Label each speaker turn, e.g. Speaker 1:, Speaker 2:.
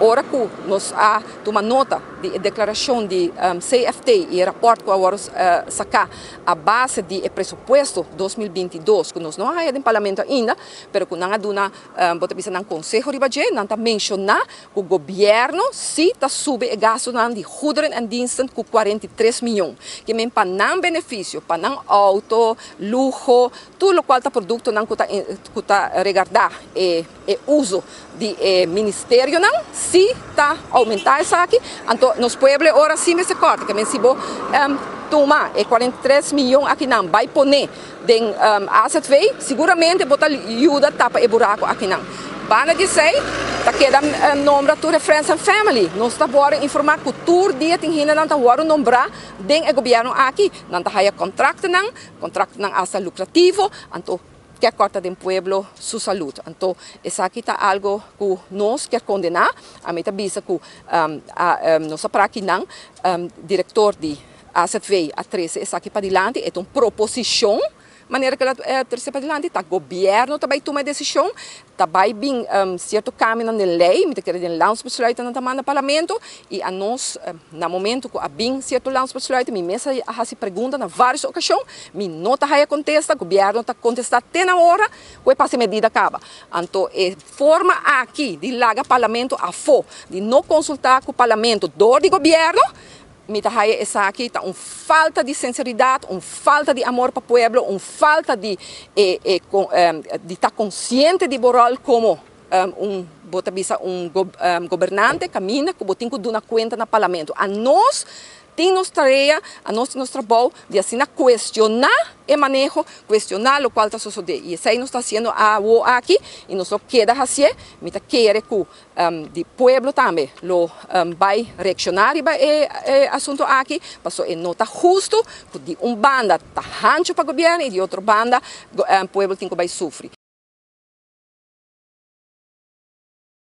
Speaker 1: ora que nós toma nota de declaração de CFT e rapport que agora sacar a base de pressuposto 2022 que nós não há em parlamento ainda, pero que não há duna bota bisa nang conselho de budget, não tá mencionar que o governo se tá sube e gasto de goederen en diensten com 43 milhões, que men para não benefício, para não auto, luxo, tudo o qual tá produto não que tá regardar e uso de ministério não, se tá aumentar isso aqui, então nos pueblos ora sim se corta, que men se bo toma 43 milhões aqui não vai poner den asset vei, seguramente botar ajuda tapa e buraco aqui não. Bana dizer, tá queda nombra tu referência family. Nós tá bora informar que tur dia tem hina não tá bora nombrar den governo aqui, não tá haya contrato não asa lucrativo, então que corta do pueblo sua saúde. Então, isso aqui está algo que nós quer condenar. A meta bisa que nós para aqui não diretor de ACV a 13 isso aqui para dilante é uma proposição maneira que ela terceira para dilante tá governo também toma decisão também bem certo caminho na lei me quer dizer lança pessoalmente na tamana parlamento e a nós no momento que a bem certo lança pessoalmente me mesa a se pergunta na várias ocasiões me nota aí contesta governo tá contestar até na hora que passa medida acaba então é forma aqui de larga parlamento a fo de não consultar com o parlamento do governo Mita haya essa aqui tá falta de sinceridade, falta de amor para o povo, falta de estar consciente de moral como bota bisa governante caminha que botin que dá conta no parlamento. A nós tem nossa tarefa, a nós tem nosso trabalho de assim questionar o manejo, questionar o qual está sucedendo. E isso aí nós está fazendo aqui e nós queda assim, mita quer que o povo também vai reaccionar e assunto aqui, passou é nota justo que de banda está rancho para o governo e de outra banda o povo tem que vai sofrer.